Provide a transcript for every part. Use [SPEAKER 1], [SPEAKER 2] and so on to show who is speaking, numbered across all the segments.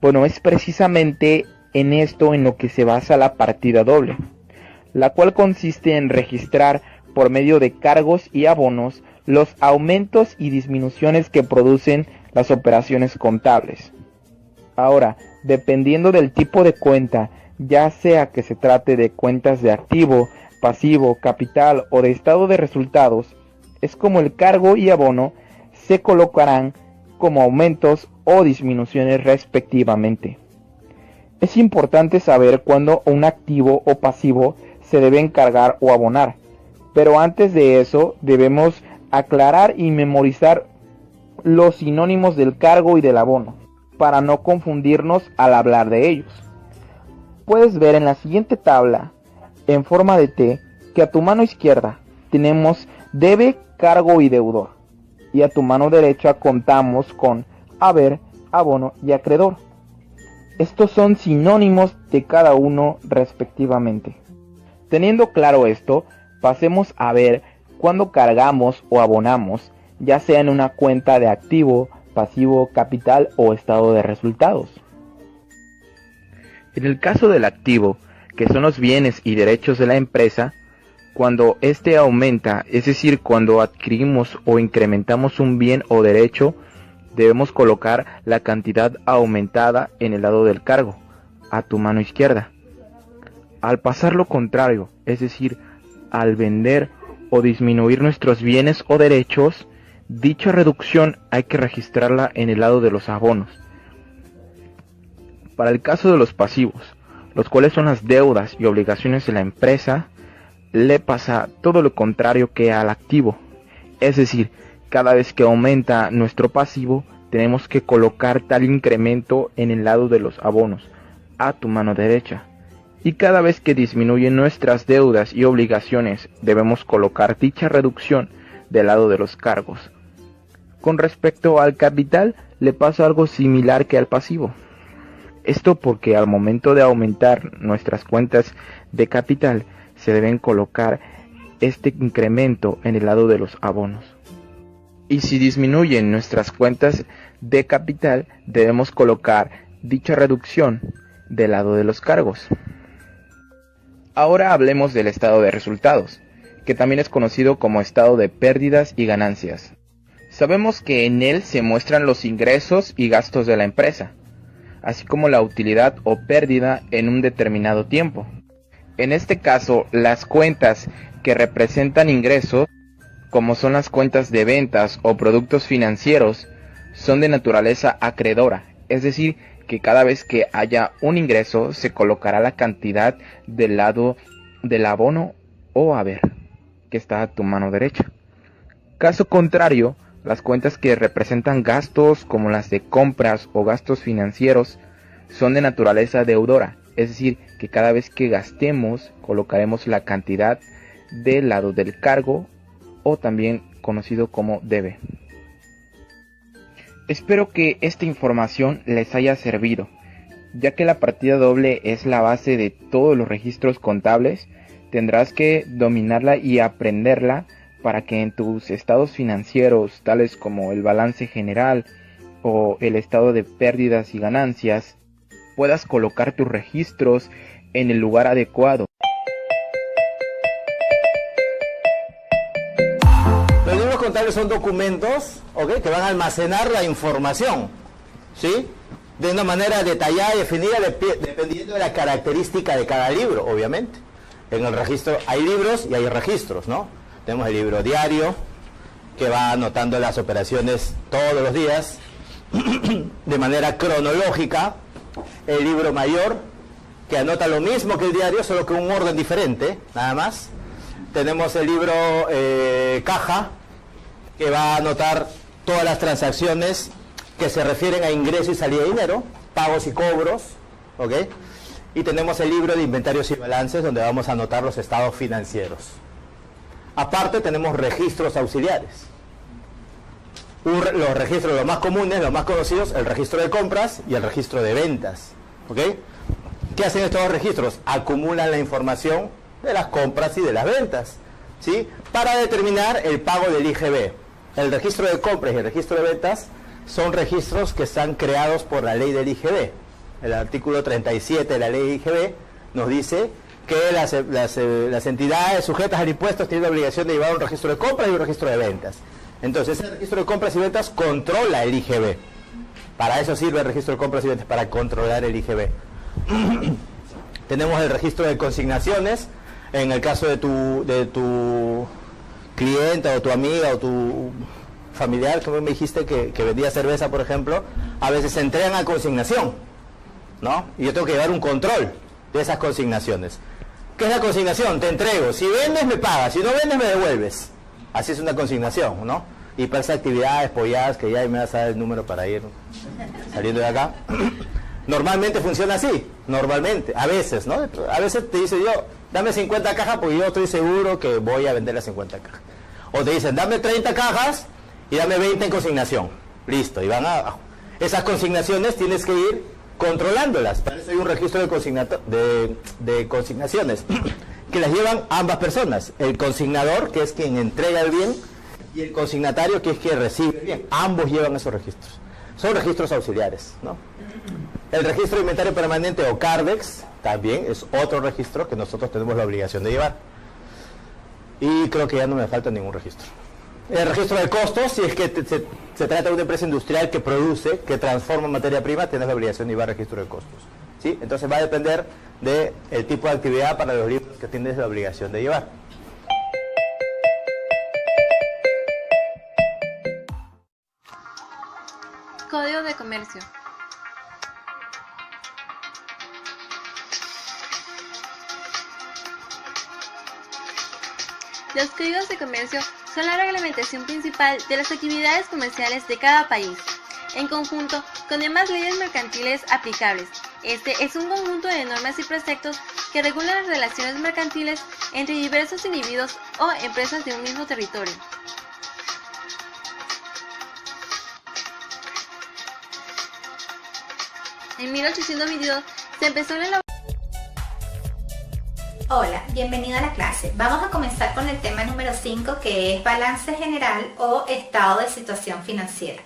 [SPEAKER 1] Bueno, es precisamente en esto en lo que se basa la partida doble, la cual consiste en registrar por medio de cargos y abonos los aumentos y disminuciones que producen las operaciones contables. Ahora, dependiendo del tipo de cuenta, ya sea que se trate de cuentas de activo, pasivo, capital o de estado de resultados, es como el cargo y abono se colocarán como aumentos o disminuciones respectivamente. Es importante saber cuándo un activo o pasivo se deben cargar o abonar, pero antes de eso debemos aclarar y memorizar los sinónimos del cargo y del abono, para no confundirnos al hablar de ellos. Puedes ver en la siguiente tabla, en forma de T, que a tu mano izquierda tenemos debe, cargo y deudor, y a tu mano derecha contamos con haber, abono y acreedor. Estos son sinónimos de cada uno respectivamente. Teniendo claro esto, pasemos a ver cuándo cargamos o abonamos, ya sea en una cuenta de activo, pasivo, capital o estado de resultados. En el caso del activo, que son los bienes y derechos de la empresa, cuando éste aumenta, es decir, cuando adquirimos o incrementamos un bien o derecho, debemos colocar la cantidad aumentada en el lado del cargo, a tu mano izquierda. Al pasar lo contrario, es decir, al vender o disminuir nuestros bienes o derechos, dicha reducción hay que registrarla en el lado de los abonos. Para el caso de los pasivos, los cuales son las deudas y obligaciones de la empresa, le pasa todo lo contrario que al activo. Es decir, cada vez que aumenta nuestro pasivo, tenemos que colocar tal incremento en el lado de los abonos, a tu mano derecha. Y cada vez que disminuyen nuestras deudas y obligaciones, debemos colocar dicha reducción del lado de los cargos. Con respecto al capital, le pasa algo similar que al pasivo. Esto porque al momento de aumentar nuestras cuentas de capital, se deben colocar este incremento en el lado de los abonos. Y si disminuyen nuestras cuentas de capital, debemos colocar dicha reducción del lado de los cargos. Ahora hablemos del estado de resultados, que también es conocido como estado de pérdidas y ganancias. Sabemos que en él se muestran los ingresos y gastos de la empresa, así como la utilidad o pérdida en un determinado tiempo. En este caso, las cuentas que representan ingresos, como son las cuentas de ventas o productos financieros, son de naturaleza acreedora, es decir, que cada vez que haya un ingreso se colocará la cantidad del lado del abono o haber, que está a tu mano derecha. Caso contrario, las cuentas que representan gastos, como las de compras o gastos financieros, son de naturaleza deudora, es decir, que cada vez que gastemos colocaremos la cantidad del lado del cargo, o también conocido como debe. Espero que esta información les haya servido, ya que la partida doble es la base de todos los registros contables. Tendrás que dominarla y aprenderla para que en tus estados financieros, tales como el balance general o el estado de pérdidas y ganancias, puedas colocar tus registros en el lugar adecuado.
[SPEAKER 2] Los libros contables son documentos, ¿okay?, que van a almacenar la información, ¿sí?, de una manera detallada y definida dependiendo de la característica de cada libro, obviamente. En el registro hay libros y hay registros, ¿no? Tenemos el libro diario, que va anotando las operaciones todos los días, de manera cronológica. El libro mayor, que anota lo mismo que el diario, solo que un orden diferente, nada más. Tenemos el libro caja, que va a anotar todas las transacciones que se refieren a ingreso y salida de dinero, pagos y cobros, ¿ok? Y tenemos el libro de inventarios y balances, donde vamos a anotar los estados financieros. Aparte tenemos registros auxiliares. Los registros, los más comunes, los más conocidos, el registro de compras y el registro de ventas, ¿ok? ¿Qué hacen estos dos registros? Acumulan la información de las compras y de las ventas, ¿sí?, para determinar el pago del IGB. El registro de compras y el registro de ventas son registros que están creados por la ley del IGB, el artículo 37 de la ley IGB nos dice que las entidades sujetas al impuesto tienen la obligación de llevar un registro de compras y un registro de ventas. Entonces, ese registro de compras y ventas controla el IGB. Para eso sirve el registro de compras y ventas, para controlar el IGB. Tenemos el registro de consignaciones. En el caso de tu clienta o tu amiga o tu familiar, como me dijiste que vendía cerveza, por ejemplo, a veces se entregan a consignación, ¿no? Y yo tengo que llevar un control de esas consignaciones. ¿Qué es la consignación? Te entrego. Si vendes, me pagas. Si no vendes, me devuelves. Así es una consignación, ¿no? Y para esas actividades polladas, que ya me vas a dar el número para ir saliendo de acá. Normalmente funciona así, normalmente, a veces, ¿no? A veces te dice yo, dame 50 cajas porque yo estoy seguro que voy a vender las 50 cajas. O te dicen, dame 30 cajas y dame 20 en consignación. Listo, y van abajo. Esas consignaciones tienes que ir controlándolas. Para eso hay un registro de consignaciones que las llevan ambas personas. El consignador, que es quien entrega el bien, y el consignatario, que es quien recibe el bien. Ambos llevan esos registros. Son registros auxiliares, ¿no? El registro de inventario permanente o CARDEX también es otro registro que nosotros tenemos la obligación de llevar. Y creo que ya no me falta ningún registro. El registro de costos, si es que se trata de una empresa industrial que produce, que transforma materia prima, tienes la obligación de llevar registro de costos, ¿sí? Entonces va a depender del tipo de actividad para los libros que tienes la obligación de llevar.
[SPEAKER 3] Código de Comercio. Los códigos de comercio son la reglamentación principal de las actividades comerciales de cada país, en conjunto con demás leyes mercantiles aplicables. Este es un conjunto de normas y preceptos que regulan las relaciones mercantiles entre diversos individuos o empresas de un mismo territorio. En 1822 se empezó la elaboración.
[SPEAKER 4] Hola, bienvenido a la clase. Vamos a comenzar con el tema número 5, que es balance general o estado de situación financiera.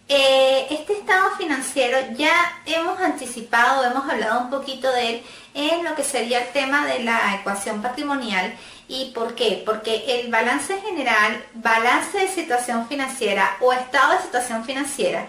[SPEAKER 4] Este estado financiero ya hemos anticipado, hemos hablado un poquito de él en lo que sería el tema de la ecuación patrimonial. ¿Y por qué? Porque el balance general, balance de situación financiera o estado de situación financiera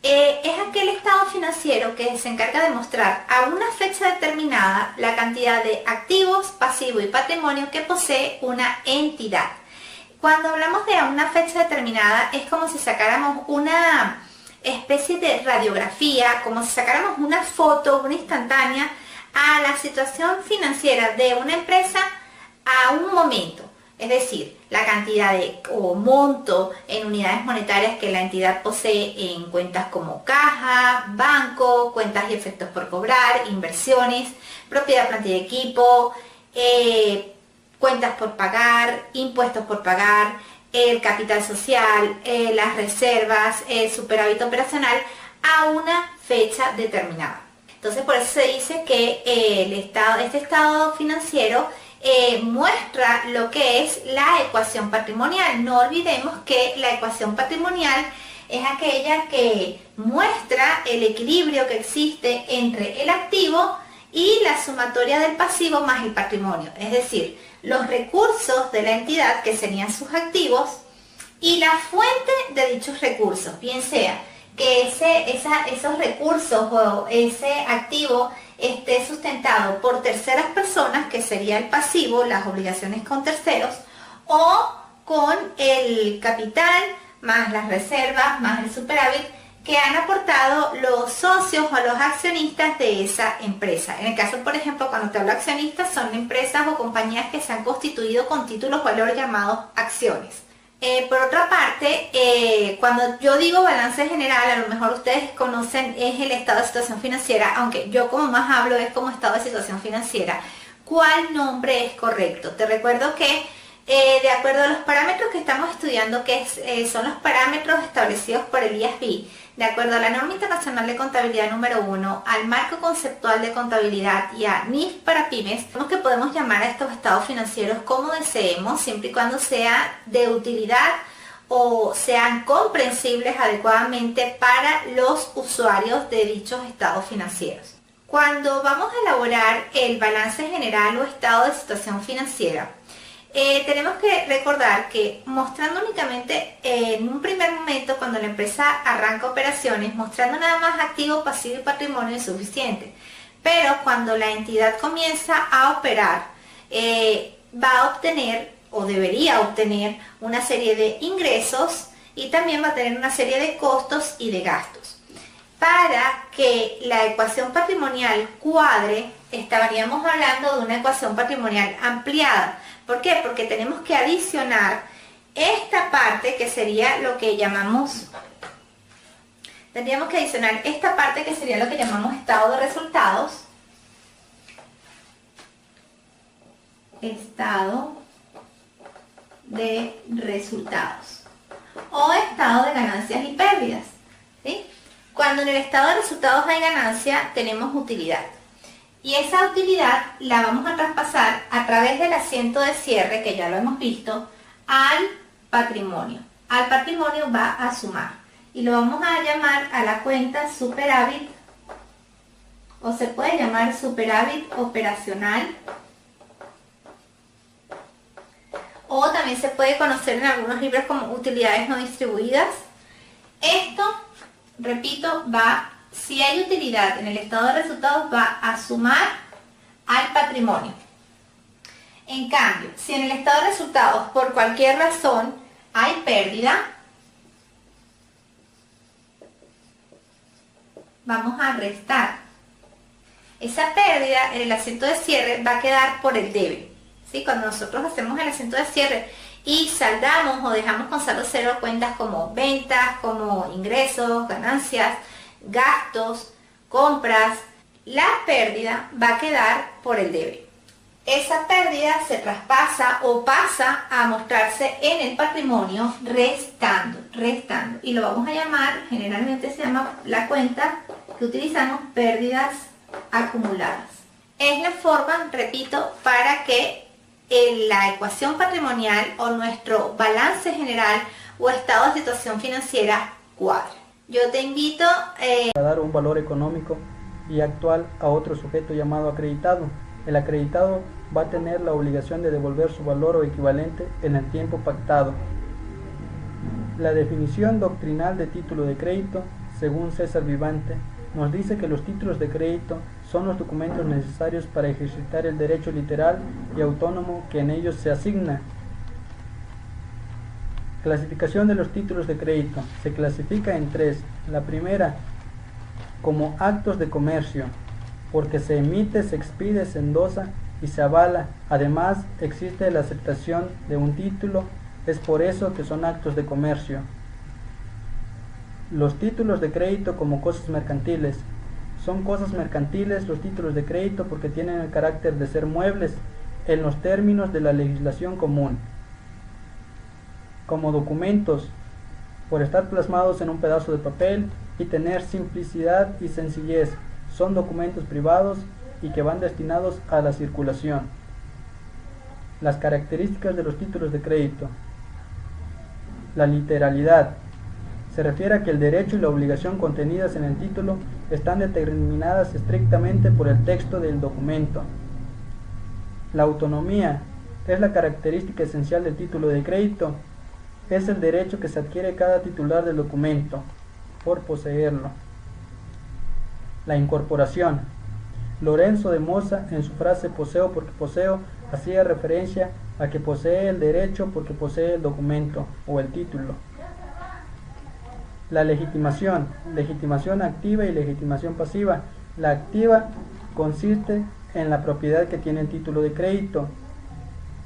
[SPEAKER 4] es aquel estado financiero que se encarga de mostrar a una fecha determinada la cantidad de activos, pasivos y patrimonio que posee una entidad. Cuando hablamos de a una fecha determinada es como si sacáramos una especie de radiografía, como si sacáramos una foto, una instantánea a la situación financiera de una empresa a un momento. Es decir, la cantidad o monto en unidades monetarias que la entidad posee en cuentas como caja, banco, cuentas y efectos por cobrar, inversiones, propiedad, plantilla y equipo, cuentas por pagar, impuestos por pagar, el capital social, las reservas, el superávit operacional a una fecha determinada. Entonces, por eso se dice que este estado financiero muestra lo que es la ecuación patrimonial. No olvidemos que la ecuación patrimonial es aquella que muestra el equilibrio que existe entre el activo y la sumatoria del pasivo más el patrimonio, es decir, los recursos de la entidad, que serían sus activos, y la fuente de dichos recursos, bien sea que esos recursos o ese activo esté sustentado por terceras personas, que sería el pasivo, las obligaciones con terceros, o con el capital, más las reservas, más el superávit, que han aportado los socios o los accionistas de esa empresa. En el caso, por ejemplo, cuando te hablo de accionistas, son empresas o compañías que se han constituido con títulos valor llamados acciones. Por otra parte, cuando yo digo balance general, a lo mejor ustedes conocen, es el estado de situación financiera, aunque yo como más hablo es como estado de situación financiera. ¿Cuál nombre es correcto? Te recuerdo que de acuerdo a los parámetros que estamos estudiando, que son los parámetros establecidos por el IASB, de acuerdo a la norma internacional de contabilidad número 1, al marco conceptual de contabilidad y a NIF para pymes, vemos que podemos llamar a estos estados financieros como deseemos, siempre y cuando sea de utilidad o sean comprensibles adecuadamente para los usuarios de dichos estados financieros. Cuando vamos a elaborar el balance general o estado de situación financiera, tenemos que recordar que mostrando únicamente en un primer momento, cuando la empresa arranca operaciones, mostrando nada más activo, pasivo y patrimonio es suficiente. Pero cuando la entidad comienza a operar, va a obtener o debería obtener una serie de ingresos y también va a tener una serie de costos y de gastos. Para que la ecuación patrimonial cuadre, estaríamos hablando de una ecuación patrimonial ampliada. ¿Por qué? Porque tenemos que adicionar esta parte que sería lo que llamamos, tendríamos que adicionar esta parte que sería lo que llamamos estado de resultados, estado de resultados o estado de ganancias y pérdidas, ¿sí? Cuando en el estado de resultados hay ganancia, tenemos utilidad. Y esa utilidad la vamos a traspasar a través del asiento de cierre, que ya lo hemos visto, al patrimonio. Al patrimonio va a sumar. Y lo vamos a llamar a la cuenta superávit, o se puede llamar superávit operacional, o también se puede conocer en algunos libros como utilidades no distribuidas. Esto, repito, si hay utilidad en el estado de resultados, va a sumar al patrimonio. En cambio, si en el estado de resultados por cualquier razón hay pérdida, vamos a restar. Esa pérdida en el asiento de cierre va a quedar por el debe. ¿Sí? Cuando nosotros hacemos el asiento de cierre y saldamos o dejamos con saldo cero cuentas como ventas, como ingresos, ganancias, gastos, compras, la pérdida va a quedar por el debe. Esa pérdida se traspasa o pasa a mostrarse en el patrimonio restando. Y lo vamos a llamar, generalmente se llama la cuenta que utilizamos, pérdidas acumuladas. Es la forma, repito, para que en la ecuación patrimonial o nuestro balance general o estado de situación financiera cuadre. Yo te invito
[SPEAKER 5] a dar un valor económico y actual a otro sujeto llamado acreditado. El acreditado va a tener la obligación de devolver su valor o equivalente en el tiempo pactado. La definición doctrinal de título de crédito, según César Vivante, nos dice que los títulos de crédito son los documentos necesarios para ejercitar el derecho literal y autónomo que en ellos se asigna. Clasificación de los títulos de crédito. Se clasifica en tres. La primera, como actos de comercio, porque se emite, se expide, se endosa y se avala. Además, existe la aceptación de un título, es por eso que son actos de comercio. Los títulos de crédito como cosas mercantiles. Son cosas mercantiles los títulos de crédito porque tienen el carácter de ser muebles en los términos de la legislación común. Como documentos, por estar plasmados en un pedazo de papel y tener simplicidad y sencillez, son documentos privados y que van destinados a la circulación. Las características de los títulos de crédito. La literalidad. Se refiere a que el derecho y la obligación contenidas en el título están determinadas estrictamente por el texto del documento. La autonomía es la característica esencial del título de crédito. Es el derecho que se adquiere cada titular del documento por poseerlo. La incorporación. Lorenzo de Moza, en su frase poseo porque poseo, hacía referencia a que posee el derecho porque posee el documento o el título. La legitimación, legitimación activa y legitimación pasiva. La activa consiste en la propiedad que tiene el título de crédito.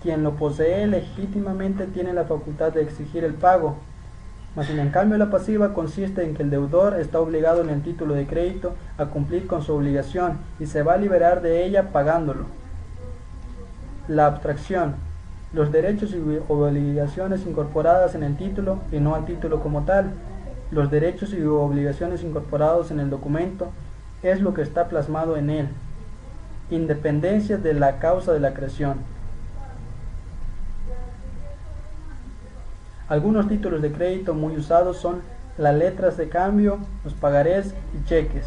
[SPEAKER 5] Quien lo posee legítimamente tiene la facultad de exigir el pago. Mas en cambio la pasiva consiste en que el deudor está obligado en el título de crédito a cumplir con su obligación y se va a liberar de ella pagándolo. La abstracción, los derechos y obligaciones incorporadas en el título y no al título como tal. Los derechos y obligaciones incorporados en el documento es lo que está plasmado en él. Independencia de la causa de la creación. Algunos títulos de crédito muy usados son las letras de cambio, los pagarés y cheques.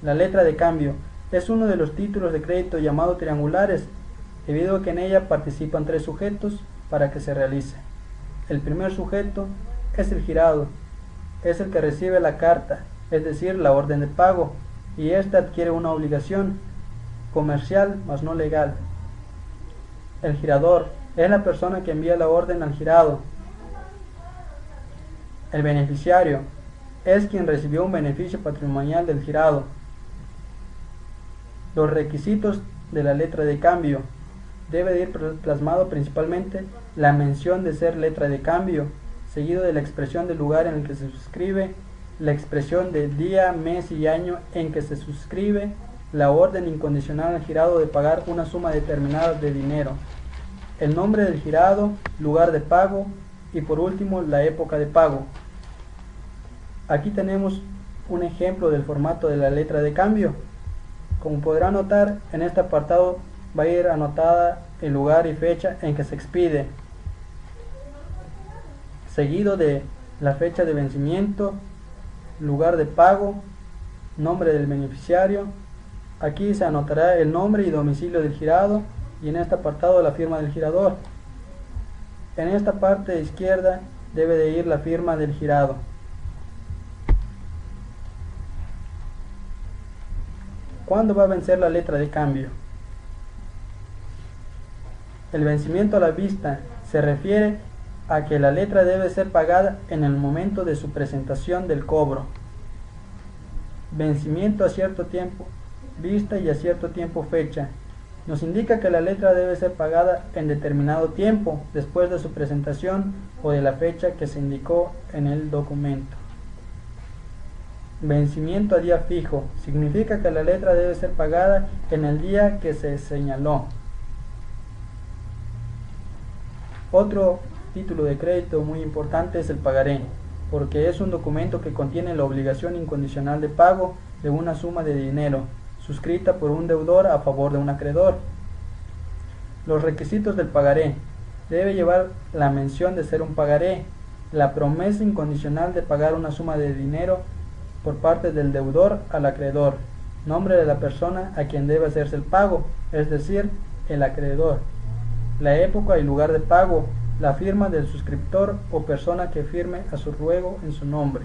[SPEAKER 5] La letra de cambio es uno de los títulos de crédito llamados triangulares, debido a que en ella participan 3 sujetos para que se realice. El primer sujeto es el girado, es el que recibe la carta, es decir, la orden de pago, y éste adquiere una obligación comercial, mas no legal. El girador es la persona que envía la orden al girado. El beneficiario es quien recibió un beneficio patrimonial del girado. Los requisitos de la letra de cambio: debe de ir plasmado principalmente la mención de ser letra de cambio, seguido de la expresión del lugar en el que se suscribe, la expresión de día, mes y año en que se suscribe, la orden incondicional al girado de pagar una suma determinada de dinero, el nombre del girado, lugar de pago y por último la época de pago. Aquí tenemos un ejemplo del formato de la letra de cambio. Como podrán notar, en este apartado va a ir anotada el lugar y fecha en que se expide, seguido de la fecha de vencimiento, lugar de pago, nombre del beneficiario. Aquí se anotará el nombre y domicilio del girado y en este apartado la firma del girador. En esta parte izquierda debe de ir la firma del girado. ¿Cuándo va a vencer la letra de cambio? El vencimiento a la vista se refiere a que la letra debe ser pagada en el momento de su presentación del cobro. Vencimiento a cierto tiempo vista y a cierto tiempo fecha. Nos indica que la letra debe ser pagada en determinado tiempo después de su presentación o de la fecha que se indicó en el documento. Vencimiento a día fijo significa que la letra debe ser pagada en el día que se señaló. Otro título de crédito muy importante es el pagaré, porque es un documento que contiene la obligación incondicional de pago de una suma de dinero suscrita por un deudor a favor de un acreedor. Los requisitos del pagaré: debe llevar la mención de ser un pagaré, la promesa incondicional de pagar una suma de dinero por parte del deudor al acreedor, nombre de la persona a quien debe hacerse el pago, es decir, el acreedor, la época y lugar de pago, la firma del suscriptor o persona que firme a su ruego en su nombre.